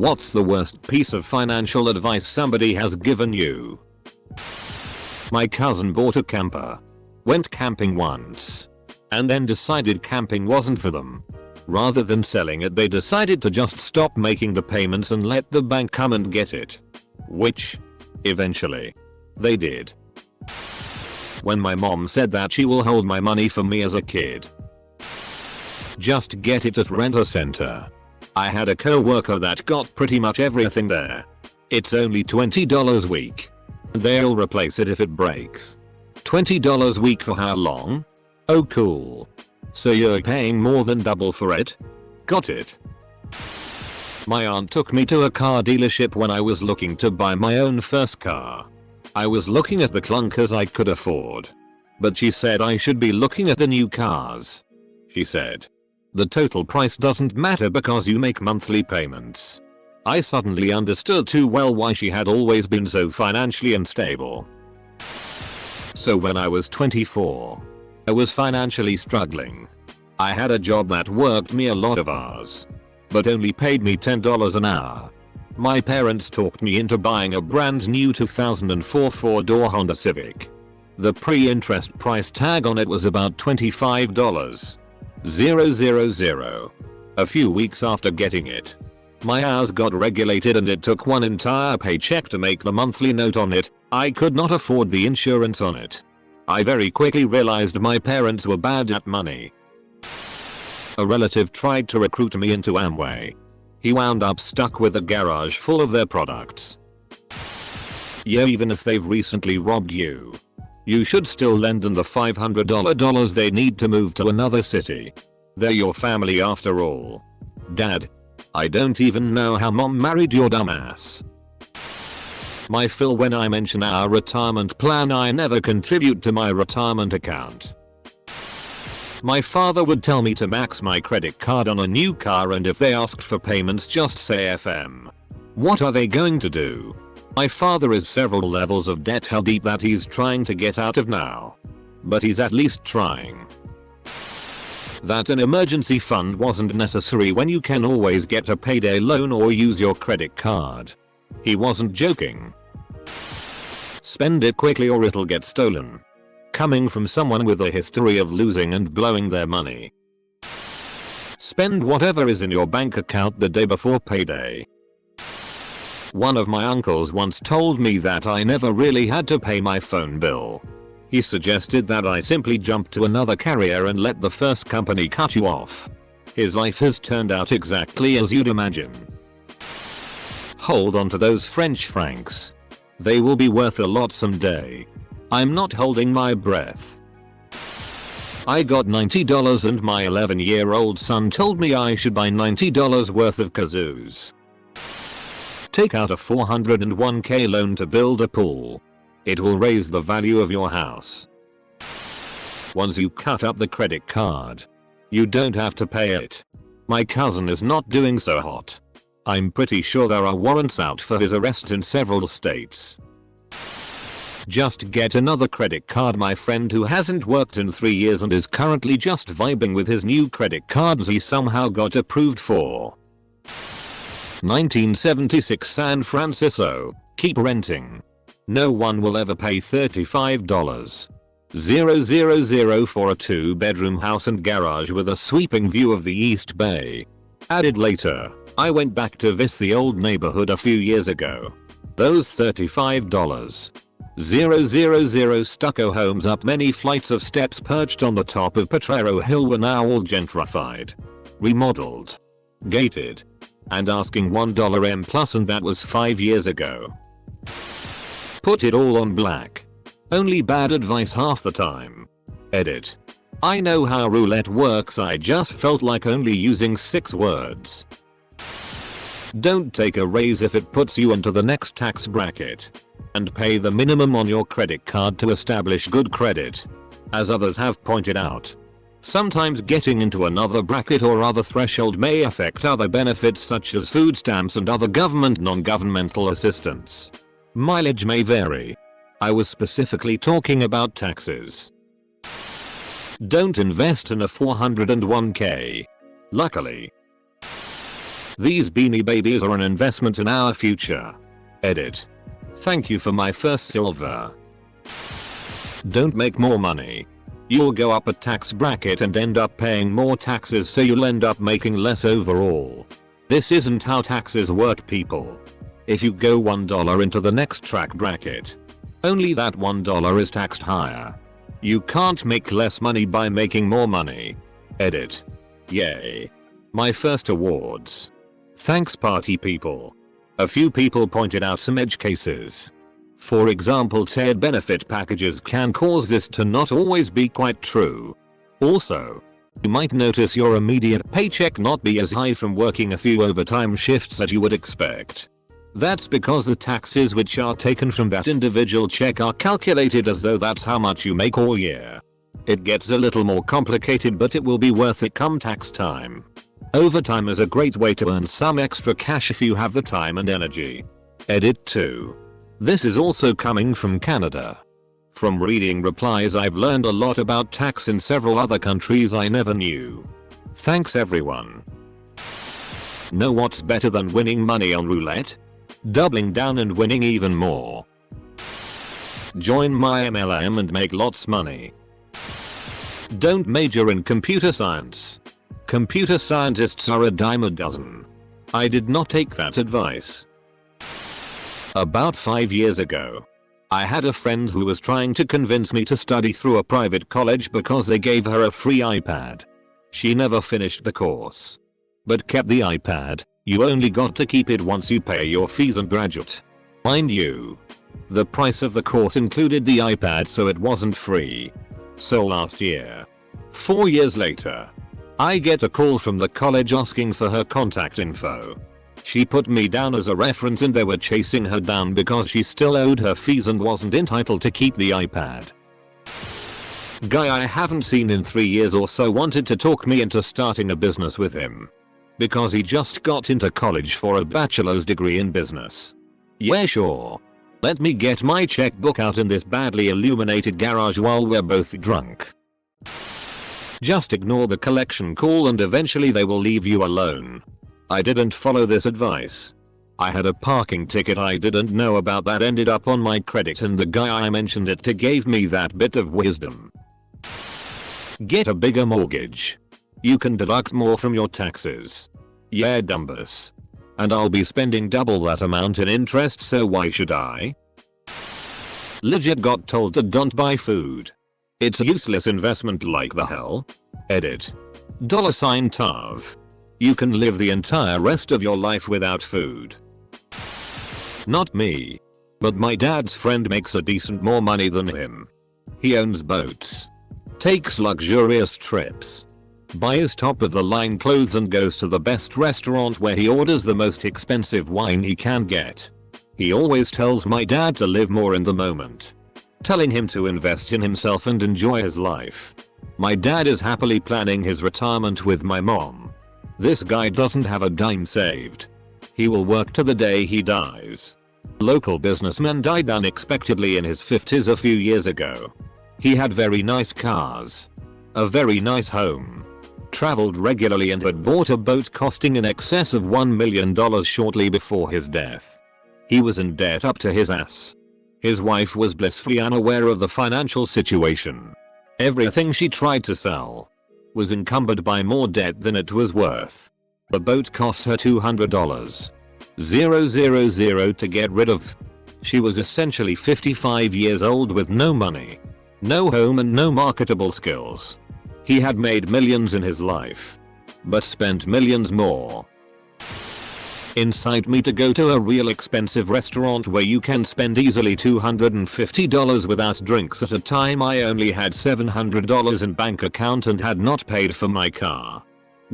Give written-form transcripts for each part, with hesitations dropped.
What's the worst piece of financial advice somebody has given you? My cousin bought a camper. Went camping once. And then decided camping wasn't for them. Rather than selling it, they decided to just stop making the payments and let the bank come and get it. Which, eventually, they did. When my mom said that she will hold my money for me as a kid, just get it at Rent-A-Center. I had a co-worker that got pretty much everything there. It's only $20 a week. They'll replace it if it breaks. $20 a week for how long? Oh cool. So you're paying more than double for it? Got it. My aunt took me to a car dealership when I was looking to buy my own first car. I was looking at the clunkers I could afford. But she said I should be looking at the new cars. She said, the total price doesn't matter because you make monthly payments. I suddenly understood too well why she had always been so financially unstable. So when I was 24, I was financially struggling. I had a job that worked me a lot of hours, but only paid me $10 an hour. My parents talked me into buying a brand new 2004 4-door Honda Civic. The pre-interest price tag on it was about $25,000. A few weeks after getting it, my hours got regulated and it took one entire paycheck to make the monthly note on it. I could not afford the insurance on it. I very quickly realized my parents were bad at money. A relative tried to recruit me into Amway. He wound up stuck with a garage full of their products. Yeah, even if they've recently robbed you, you should still lend them the $500 they need to move to another city. They're your family after all. Dad, I don't even know how mom married your dumbass. My Phil, when I mention our retirement plan, I never contribute to my retirement account. My father would tell me to max my credit card on a new car, and if they asked for payments, just say FM. What are they going to do? My father is several levels of debt hell deep that he's trying to get out of now. But he's at least trying. That an emergency fund wasn't necessary when you can always get a payday loan or use your credit card. He wasn't joking. Spend it quickly or it'll get stolen. Coming from someone with a history of losing and blowing their money. Spend whatever is in your bank account the day before payday. One of my uncles once told me that I never really had to pay my phone bill. He suggested that I simply jump to another carrier and let the first company cut you off. His life has turned out exactly as you'd imagine. Hold on to those French francs. They will be worth a lot someday. I'm not holding my breath. I got $90 and my 11-year-old son told me I should buy $90 worth of kazoos. Take out a $401k loan to build a pool. It will raise the value of your house. Once you cut up the credit card, you don't have to pay it. My cousin is not doing so hot. I'm pretty sure there are warrants out for his arrest in several states. Just get another credit card. My friend who hasn't worked in 3 years and is currently just vibing with his new credit cards he somehow got approved for. 1976 San Francisco. Keep renting. No one will ever pay $35,000 for a 2-bedroom house and garage with a sweeping view of the East Bay. Added later, I went back to visit the old neighborhood a few years ago. Those $35,000 stucco homes up many flights of steps perched on the top of Potrero Hill were now all gentrified, remodeled, gated, and asking $1 M plus, and that was 5 years ago. Put it all on black. Only bad advice half the time. Edit. I know how roulette works, I just felt like only using 6 words. Don't take a raise if it puts you into the next tax bracket. And pay the minimum on your credit card to establish good credit. As others have pointed out, sometimes getting into another bracket or other threshold may affect other benefits such as food stamps and other government non-governmental assistance. Mileage may vary. I was specifically talking about taxes. Don't invest in a 401k. Luckily, These beanie babies are an investment in our future. Edit. Thank you for my first silver. Don't make more money. You'll go up a tax bracket and end up paying more taxes, so you'll end up making less overall. This isn't how taxes work, people. If you go $1 into the next tax bracket, only that $1 is taxed higher. You can't make less money by making more money. Edit. Yay. My first awards. Thanks, party people. A few people pointed out some edge cases. For example, tiered benefit packages can cause this to not always be quite true. Also, you might notice your immediate paycheck not be as high from working a few overtime shifts as you would expect. That's because the taxes which are taken from that individual check are calculated as though that's how much you make all year. It gets a little more complicated, but it will be worth it come tax time. Overtime is a great way to earn some extra cash if you have the time and energy. Edit 2. This is also coming from Canada. From reading replies, I've learned a lot about tax in several other countries I never knew. Thanks everyone. Know what's better than winning money on roulette? Doubling down and winning even more. Join my MLM and make lots money. Don't major in computer science. Computer scientists are a dime a dozen. I did not take that advice. About 5 years ago, I had a friend who was trying to convince me to study through a private college because they gave her a free iPad. She never finished the course, but kept the iPad. You only got to keep it once you pay your fees and graduate. Mind you, the price of the course included the iPad, so it wasn't free. So last year, 4 years later, I get a call from the college asking for her contact info. She put me down as a reference and they were chasing her down because she still owed her fees and wasn't entitled to keep the iPad. Guy I haven't seen in 3 years or so wanted to talk me into starting a business with him, because he just got into college for a bachelor's degree in business. Yeah, sure. Let me get my checkbook out in this badly illuminated garage while we're both drunk. Just ignore the collection call and eventually they will leave you alone. I didn't follow this advice. I had a parking ticket I didn't know about that ended up on my credit, and the guy I mentioned it to gave me that bit of wisdom. Get a bigger mortgage. You can deduct more from your taxes. Yeah, dumbus. And I'll be spending double that amount in interest, so why should I? Legit got told to don't buy food. It's a useless investment like the hell. Edit. $Tav. You can live the entire rest of your life without food. Not me. But my dad's friend makes a decent more money than him. He owns boats, takes luxurious trips, buys top of the line clothes and goes to the best restaurant where he orders the most expensive wine he can get. He always tells my dad to live more in the moment, telling him to invest in himself and enjoy his life. My dad is happily planning his retirement with my mom. This guy doesn't have a dime saved. He will work to the day he dies. Local businessman died unexpectedly in his 50s a few years ago. He had very nice cars, a very nice home, traveled regularly and had bought a boat costing in excess of $1 million shortly before his death. He was in debt up to his ass. His wife was blissfully unaware of the financial situation. Everything she tried to sell was encumbered by more debt than it was worth. The boat cost her $200,000 to get rid of. She was essentially 55 years old with no money, no home and no marketable skills. He had made millions in his life, but spent millions more. Incite me to go to a real expensive restaurant where you can spend easily $250 without drinks at a time. I only had $700 in bank account and had not paid for my car,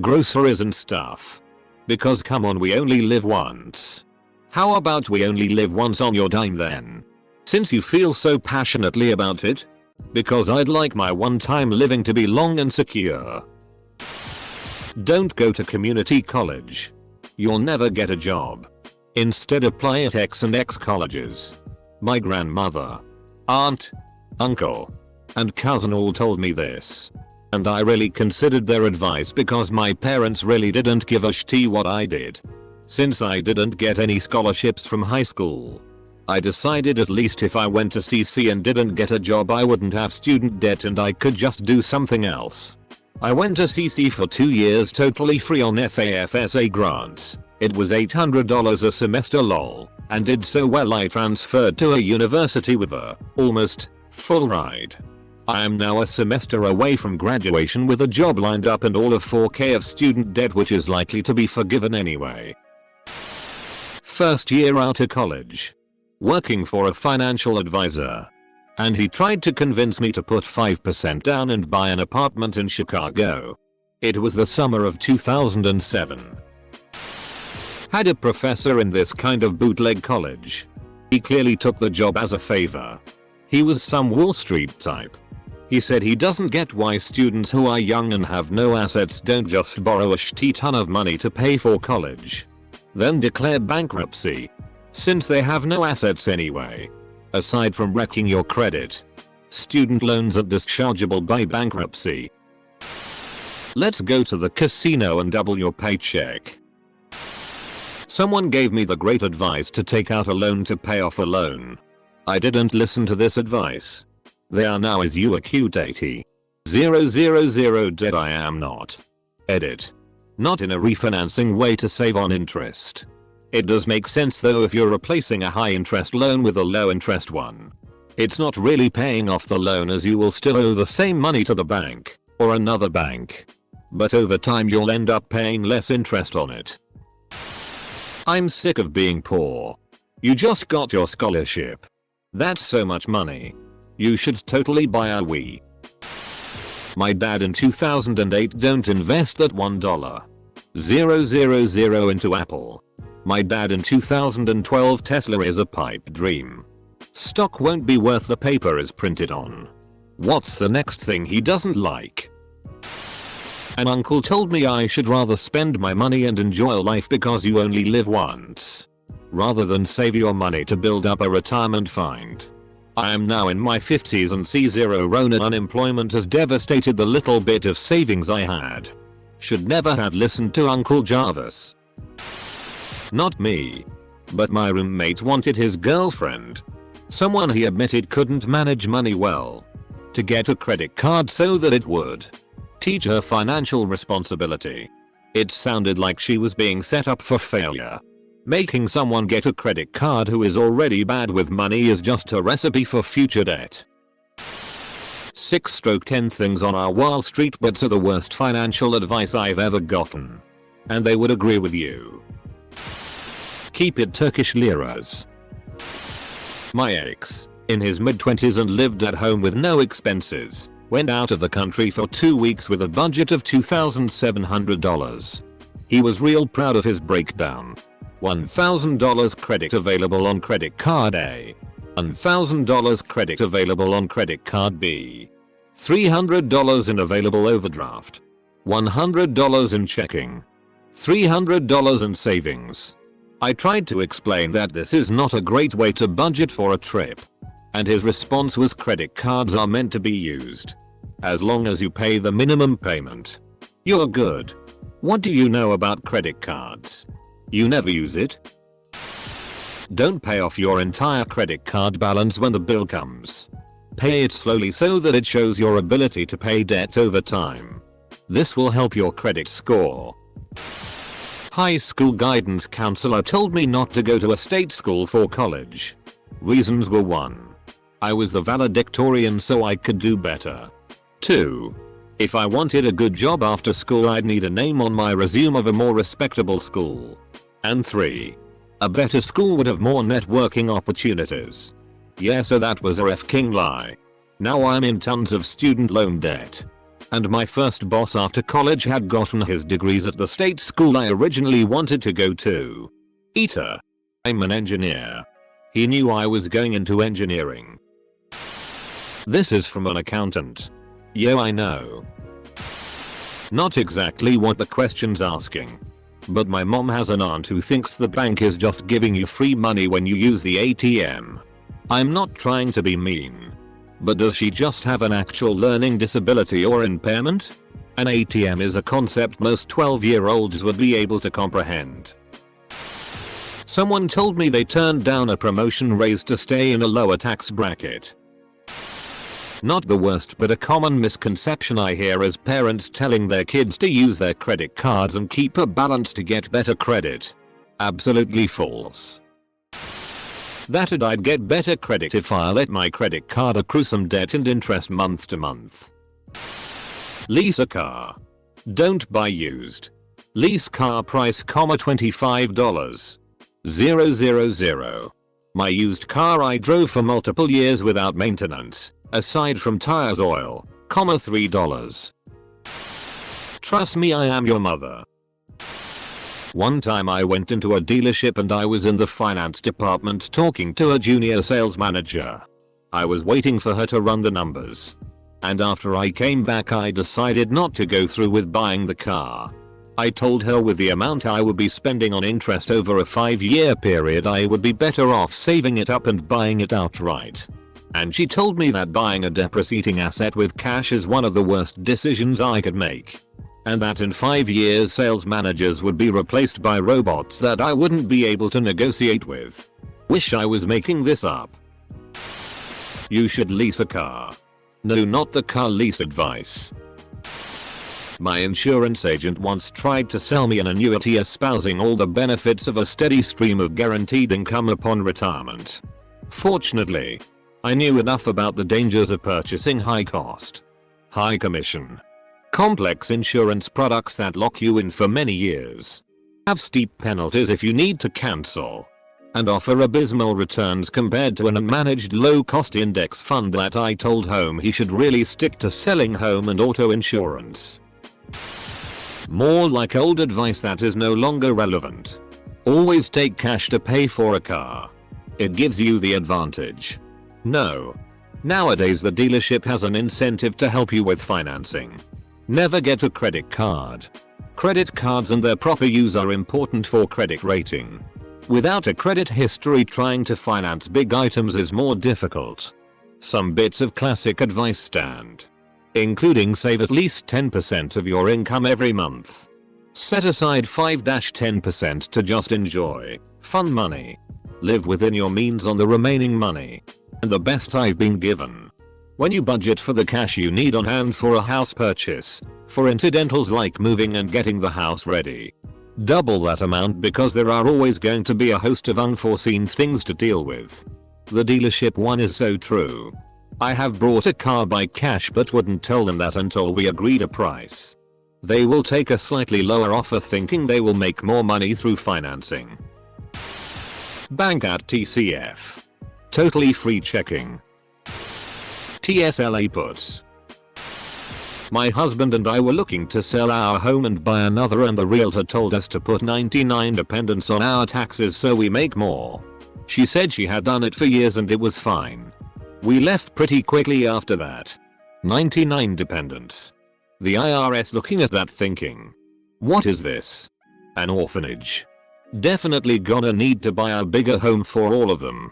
groceries and stuff. Because come on, we only live once. How about we only live once on your dime then? Since you feel so passionately about it. Because I'd like my one-time living to be long and secure. Don't go to community college. You'll never get a job. Instead apply at X and X colleges. My grandmother, aunt, uncle, and cousin all told me this. And I really considered their advice because my parents really didn't give a shit what I did. Since I didn't get any scholarships from high school, I decided at least if I went to CC and didn't get a job I wouldn't have student debt and I could just do something else. I went to CC for 2 years totally free on FAFSA grants. It was $800 a semester lol, and did so well I transferred to a university with a almost full ride. I am now a semester away from graduation with a job lined up and all of 4k of student debt which is likely to be forgiven anyway. First year out of college. Working for a financial advisor. And he tried to convince me to put 5% down and buy an apartment in Chicago. It was the summer of 2007. Had a professor in this kind of bootleg college. He clearly took the job as a favor. He was some Wall Street type. He said he doesn't get why students who are young and have no assets don't just borrow a shitty ton of money to pay for college. Then declare bankruptcy. Since they have no assets anyway. Aside from wrecking your credit. Student loans are dischargeable by bankruptcy. Let's go to the casino and double your paycheck. Someone gave me the great advice to take out a loan to pay off a loan. I didn't listen to this advice. They are now as you acute 80. 000 dead I am not. Edit. Not in a refinancing way to save on interest. It does make sense though if you're replacing a high interest loan with a low interest one. It's not really paying off the loan as you will still owe the same money to the bank or another bank. But over time you'll end up paying less interest on it. I'm sick of being poor. You just got your scholarship. That's so much money. You should totally buy a Wii. My dad in 2008 don't invest that $1,000 into Apple. My dad in 2012 Tesla is a pipe dream. Stock won't be worth the paper is printed on. What's the next thing he doesn't like? An uncle told me I should rather spend my money and enjoy life because you only live once. Rather than save your money to build up a retirement fund. I am now in my 50s and see zero Rona unemployment has devastated the little bit of savings I had. Should never have listened to Uncle Jarvis. Not me. But my roommate wanted his girlfriend, someone he admitted couldn't manage money well, to get a credit card so that it would teach her financial responsibility. It sounded like she was being set up for failure. Making someone get a credit card who is already bad with money is just a recipe for future debt. 6/10 things on our Wall Street bets are the worst financial advice I've ever gotten. And they would agree with you. Keep it Turkish liras. My ex, in his mid-20s and lived at home with no expenses, went out of the country for 2 weeks with a budget of $2,700. He was real proud of his breakdown. $1,000 credit available on credit card A. $1,000 credit available on credit card B. $300 in available overdraft. $100 in checking. $300 in savings. I tried to explain that this is not a great way to budget for a trip. And his response was credit cards are meant to be used. As long as you pay the minimum payment. You're good. What do you know about credit cards? You never use it? Don't pay off your entire credit card balance when the bill comes. Pay it slowly so that it shows your ability to pay debt over time. This will help your credit score. High school guidance counselor told me not to go to a state school for college. Reasons were 1. I was the valedictorian so I could do better. 2. If I wanted a good job after school I'd need a name on my resume of a more respectable school. And 3. A better school would have more networking opportunities. Yeah, so that was a f***ing lie. Now I'm in tons of student loan debt. And my first boss after college had gotten his degrees at the state school I originally wanted to go to. ETA. I'm an engineer. He knew I was going into engineering. This is from an accountant. Yo, I know. Not exactly what the question's asking. But my mom has an aunt who thinks the bank is just giving you free money when you use the ATM. I'm not trying to be mean. But does she just have an actual learning disability or impairment? An ATM is a concept most 12-year-olds would be able to comprehend. Someone told me they turned down a promotion raise to stay in a lower tax bracket. Not the worst, but a common misconception I hear is parents telling their kids to use their credit cards and keep a balance to get better credit. Absolutely false. That I'd get better credit if I let my credit card accrue some debt and interest month to month. Lease a car. Don't buy used. Lease car price, $25. 000. My used car I drove for multiple years without maintenance, aside from tires, oil, $3. Trust me, I am your mother. One time I went into a dealership and I was in the finance department talking to a junior sales manager. I was waiting for her to run the numbers. And after I came back I decided not to go through with buying the car. I told her with the amount I would be spending on interest over a 5-year period I would be better off saving it up and buying it outright. And she told me that buying a depreciating asset with cash is one of the worst decisions I could make. And that in 5 years sales managers would be replaced by robots that I wouldn't be able to negotiate with. Wish I was making this up. You should lease a car. No, not the car lease advice. My insurance agent once tried to sell me an annuity espousing all the benefits of a steady stream of guaranteed income upon retirement. Fortunately, I knew enough about the dangers of purchasing high cost, high commission, complex insurance products that lock you in for many years, have steep penalties if you need to cancel, and offer abysmal returns compared to an unmanaged low-cost index fund that I told him he should really stick to selling home and auto insurance. More like old advice that is no longer relevant. Always take cash to pay for a car. It gives you the advantage. No. Nowadays the dealership has an incentive to help you with financing. Never get a credit card. Credit cards and their proper use are important for credit rating. Without a credit history, trying to finance big items is more difficult. Some bits of classic advice stand, including save at least 10% of your income every month. Set aside 5-10% to just enjoy, fun money. Live within your means on the remaining money. And the best I've been given. When you budget for the cash you need on hand for a house purchase, for incidentals like moving and getting the house ready, double that amount because there are always going to be a host of unforeseen things to deal with. The dealership one is so true. I have brought a car by cash but wouldn't tell them that until we agreed a price. They will take a slightly lower offer thinking they will make more money through financing. Bank at TCF. Totally free checking. TSLA puts. My husband and I were looking to sell our home and buy another, and the realtor told us to put 99 dependents on our taxes so we make more. She said she had done it for years and it was fine. We left pretty quickly after that. 99 dependents. The IRS looking at that thinking, what is this? An orphanage. Definitely gonna need to buy a bigger home for all of them.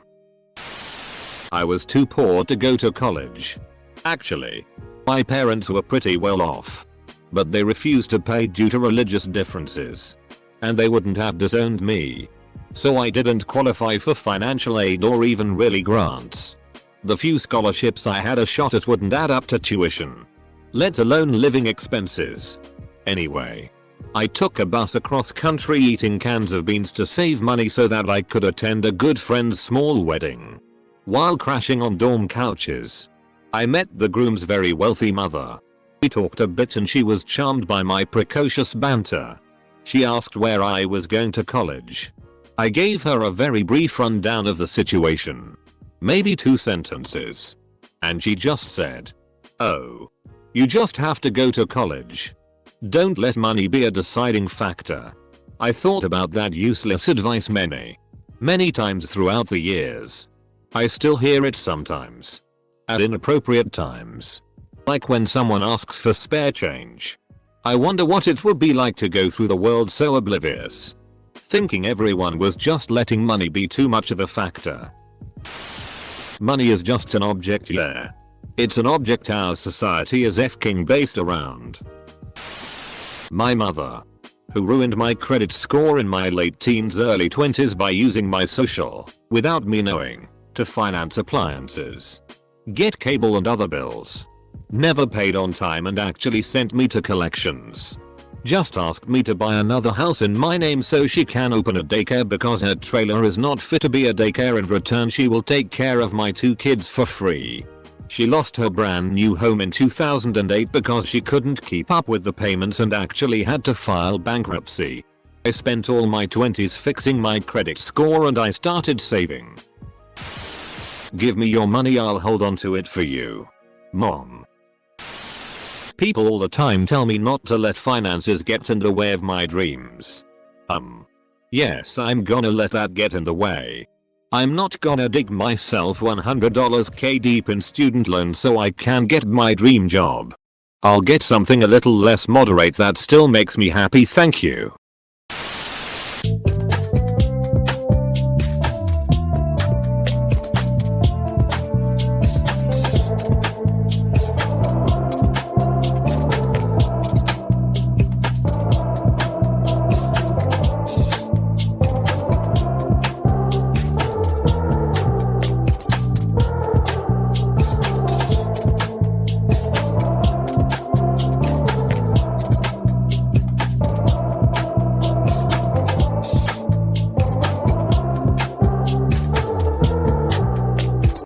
I was too poor to go to college. Actually, my parents were pretty well off, but they refused to pay due to religious differences. And they wouldn't have disowned me. So I didn't qualify for financial aid or even really grants. The few scholarships I had a shot at wouldn't add up to tuition, let alone living expenses. Anyway, I took a bus across country eating cans of beans to save money so that I could attend a good friend's small wedding. While crashing on dorm couches, I met the groom's very wealthy mother. We talked a bit and she was charmed by my precocious banter. She asked where I was going to college. I gave her a very brief rundown of the situation. Maybe 2 sentences. And she just said, "Oh. You just have to go to college. Don't let money be a deciding factor." I thought about that useless advice many times throughout the years. I still hear it sometimes. At inappropriate times. Like when someone asks for spare change. I wonder what it would be like to go through the world so oblivious, thinking everyone was just letting money be too much of a factor. Money is just an object, yeah. It's an object our society is f***ing based around. My mother, who ruined my credit score in my late teens early 20s by using my social, without me knowing, to finance appliances, get cable and other bills. Never paid on time and actually sent me to collections. Just asked me to buy another house in my name so she can open a daycare because her trailer is not fit to be a daycare. In return she will take care of my 2 kids for free. She lost her brand new home in 2008 because she couldn't keep up with the payments and actually had to file bankruptcy. I spent all my 20s fixing my credit score and I started saving. Give me your money, I'll hold on to it for you. Mom. People all the time tell me not to let finances get in the way of my dreams. Yes, I'm gonna let that get in the way. I'm not gonna dig myself $100 k deep in student loans so I can get my dream job. I'll get something a little less moderate that still makes me happy, thank you.